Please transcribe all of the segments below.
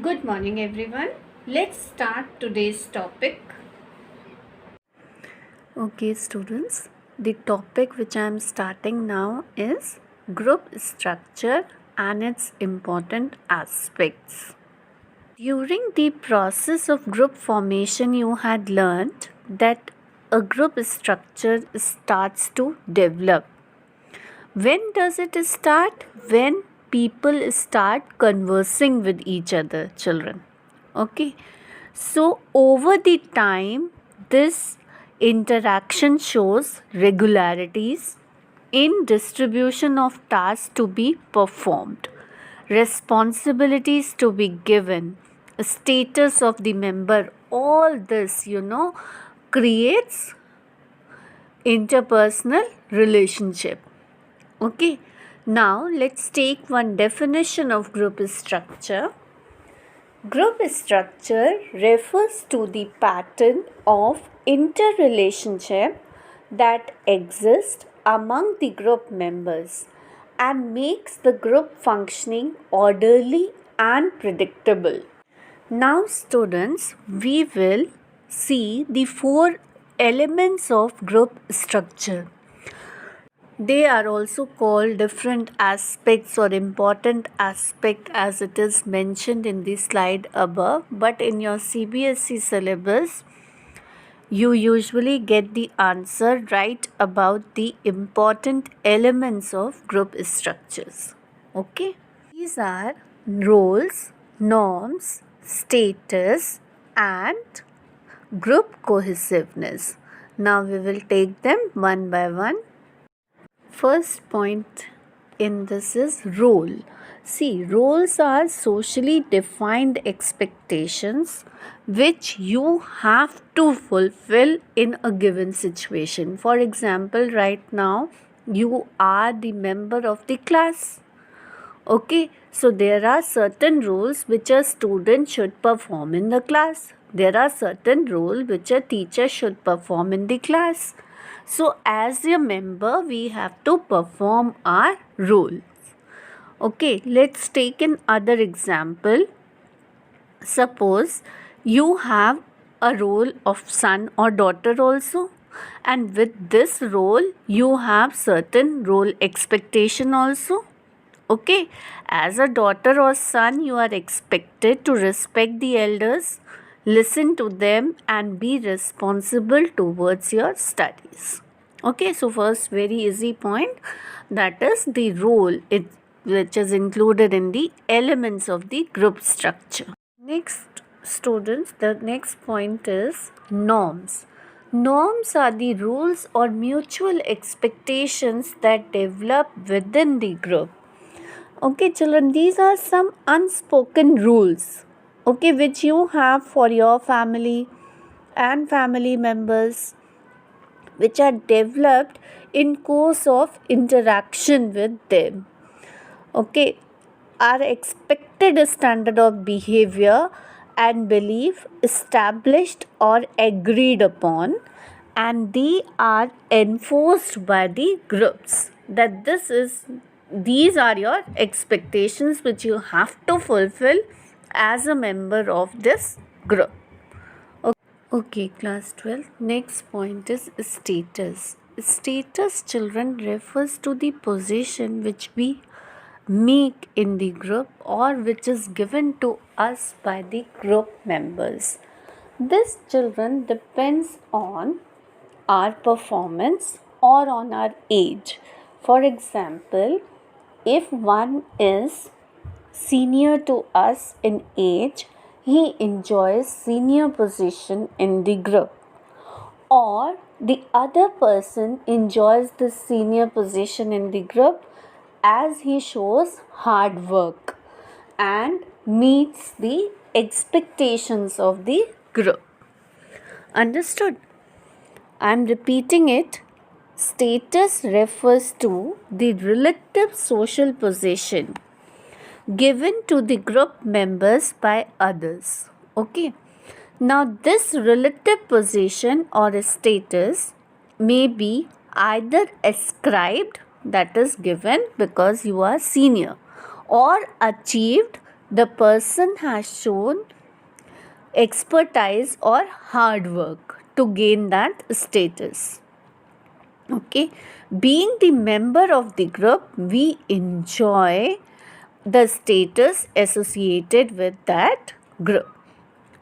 Good morning, everyone. Let's start today's topic. Okay, students, the topic which I am starting now is group structure and its important aspects. During the process of group formation, you had learned that a group structure starts to develop. When does it start? When people start conversing with each other, children. Okay, so over the time, this interaction shows regularities in distribution of tasks to be performed, responsibilities to be given, status of the member. All this, creates interpersonal relationship. Okay, now let's take one definition of group structure. Group structure refers to the pattern of interrelationship that exists among the group members and makes the group functioning orderly and predictable. Now, students, we will see the four elements of group structure. They are also called different aspects or important aspect as it is mentioned in the slide above, but in your CBSE syllabus you usually get the answer right about the important elements of group structures. Okay, these are roles, norms, status and group cohesiveness. Now we will take them one by one. First point in this is role. See, roles are socially defined expectations which you have to fulfill in a given situation. For example, right now you are the member of the class. Okay, so there are certain roles which a student should perform in the class. There are certain roles which a teacher should perform in the class. So as a member, we have to perform our role. Okay, let's take another example. Suppose you have a role of son or daughter also, and with this role you have certain role expectation also. Okay, as a daughter or son, you are expected to respect the elders, listen to them, and be responsible towards your studies. Okay, so first, very easy point, that is the role which is included in the elements of the group structure. Next, students, the next point is norms. Norms are the rules or mutual expectations that develop within the group. Okay, children, these are some unspoken rules, okay, which you have for your family and family members, which are developed in course of interaction with them. Okay, our expected standard of behavior and belief established or agreed upon, and they are enforced by the groups, that these are your expectations which you have to fulfill as a member of this group. Okay, class 12. Next point is status. Status, children, refers to the position which we make in the group or which is given to us by the group members. This, children, depends on our performance or on our age. For example, if one is senior to us in age, he enjoys senior position in the group, or the other person enjoys the senior position in the group as he shows hard work and meets the expectations of the group. Understood? I am repeating it. Status refers to the relative social position given to the group members by others. Okay. Now, this relative position or status may be either ascribed, that is given because you are senior, or achieved, the person has shown expertise or hard work to gain that status. Okay, being the member of the group, we enjoy the status associated with that group.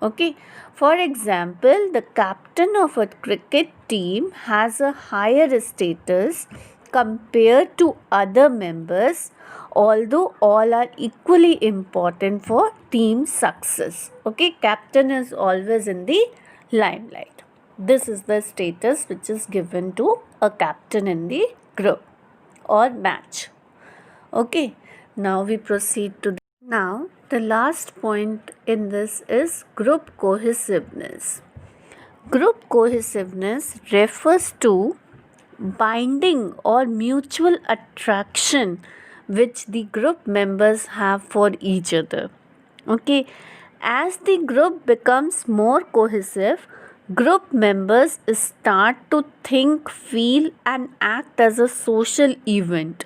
Okay, for example, the captain of a cricket team has a higher status compared to other members, although all are equally important for team success. Okay, captain is always in the limelight. This is the status which is given to a captain in the group or match. Okay, now we proceed to now the last point in this is group cohesiveness. Group cohesiveness refers to binding or mutual attraction which the group members have for each other. Okay, as the group becomes more cohesive, group members start to think, feel, and act as a social unit.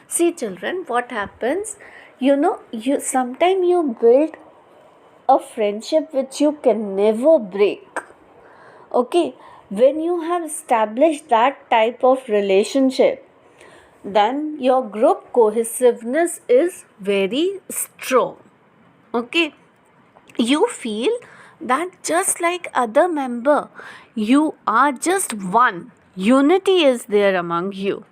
See, children, what happens? You sometimes you build a friendship which you can never break. Okay, when you have established that type of relationship, then your group cohesiveness is very strong. Okay, you feel that just like other member, you are just one. Unity is there among you.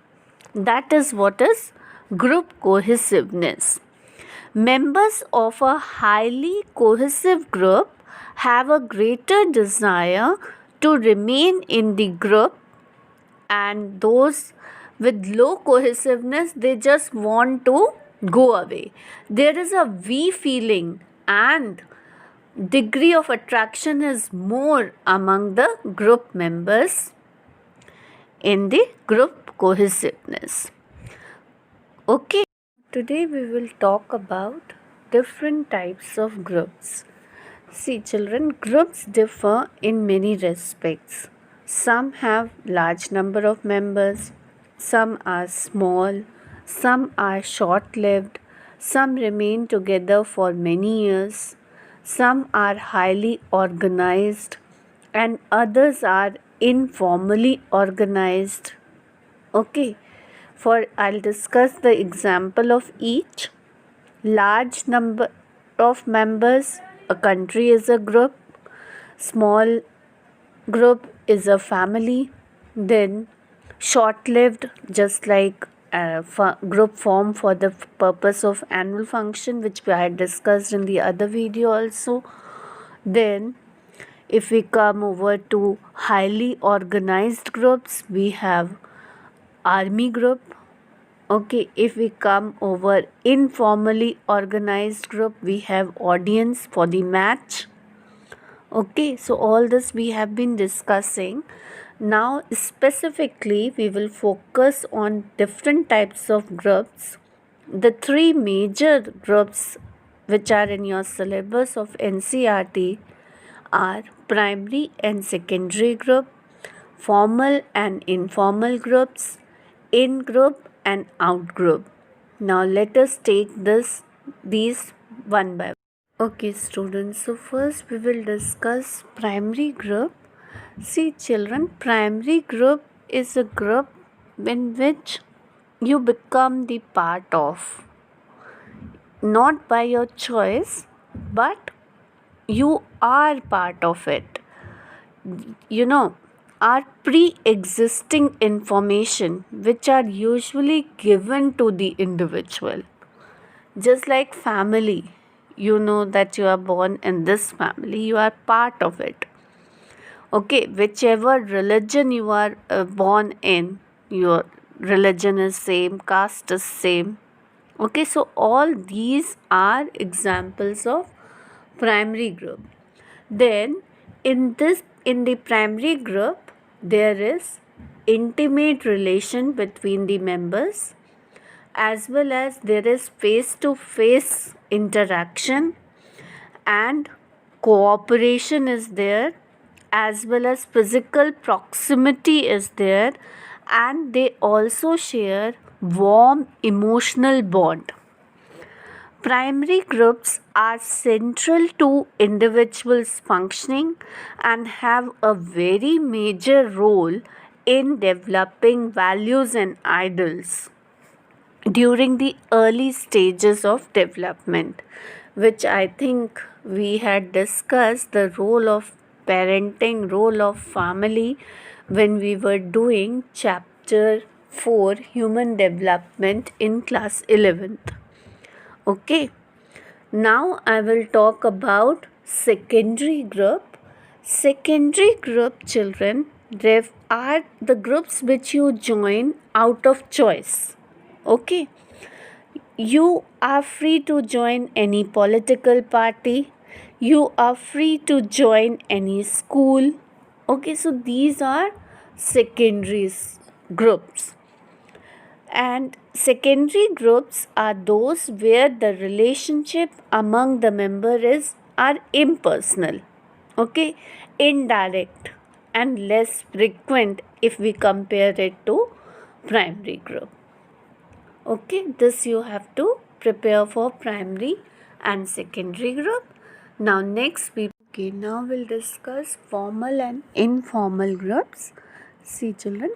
That is what is group cohesiveness. Members of a highly cohesive group have a greater desire to remain in the group, and those with low cohesiveness, they just want to go away. There is a we feeling, and degree of attraction is more among the group members in the group cohesiveness. Okay, today we will talk about different types of groups. See, children, groups differ in many respects. Some have large number of members, some are small, some are short-lived, some remain together for many years, some are highly organized, and others are informally organized. Okay, I'll discuss the example of each. Large number of members, a country is a group. Small group is a family. Then short-lived, just like a group form for the purpose of annual function, which I had discussed in the other video also. Then if we come over to highly organized groups, we have army group. Okay, if we come over informally organized group, we have audience for the match. Okay, so all this we have been discussing. Now specifically we will focus on different types of groups. The three major groups which are in your syllabus of NCERT are primary and secondary group, formal and informal groups, in-group and out-group. Now let us take these one by one. Okay, students, so first we will discuss primary group. See, children, primary group is a group in which you become the part of, not by your choice, but you are part of it. Are pre-existing information which are usually given to the individual. Just like family, you know that you are born in this family, you are part of it. Okay, whichever religion you are born in, your religion is same, caste is same. Okay, so all these are examples of primary group. Then in the primary group, there is intimate relation between the members, as well as there is face-to-face interaction, and cooperation is there, as well as physical proximity is there, and they also share warm emotional bond. Primary groups are central to individuals' functioning and have a very major role in developing values and ideals during the early stages of development, which I think we had discussed the role of parenting, role of family when we were doing chapter 4 human development in class 11th. Okay, now I will talk about secondary group. Secondary group children are the groups which you join out of choice. Okay, you are free to join any political party, you are free to join any school. Okay, so these are secondary groups. And secondary groups are those where the relationship among the members are impersonal, okay, indirect, and less frequent if we compare it to primary group. Okay, this you have to prepare for primary and secondary group. Now now we'll discuss formal and informal groups. See children,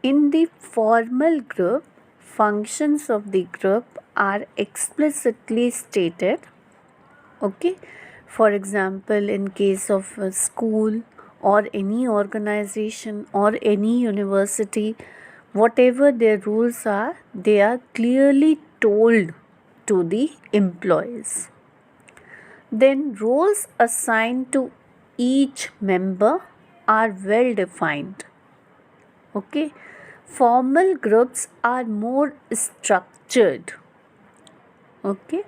in the formal group, functions of the group are explicitly stated. Okay, for example, in case of a school or any organization or any university, whatever their rules are, they are clearly told to the employees. Then roles assigned to each member are well defined. Okay, formal groups are more structured. Okay,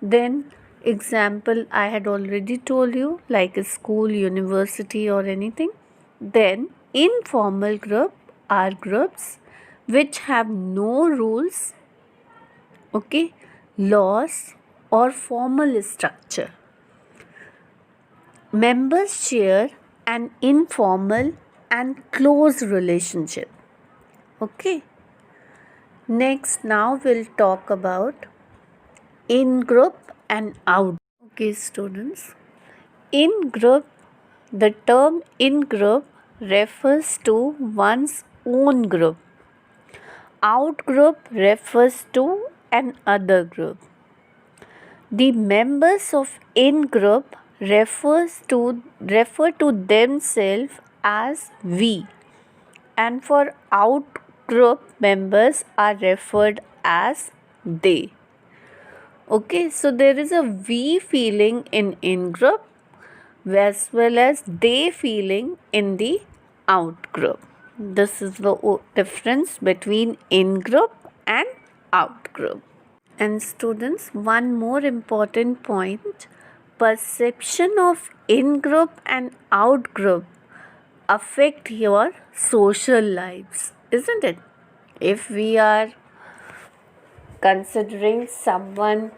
then example I had already told you, like a school, university, or anything. Then informal group are groups which have no rules, okay, laws, or formal structure. Members share an informal and close relationship. Okay. Next, now we'll talk about in group and out. Okay, students. In group, the term in group refers to one's own group. Out group refers to another group. The members of in group refer to themselves as we, and for out group members are referred as they. Okay, so there is a we feeling in group as well as they feeling in the out group. This is the difference between in group and out group. And students, one more important point, perception of in group and out group affect your social lives, isn't it? If we are considering someone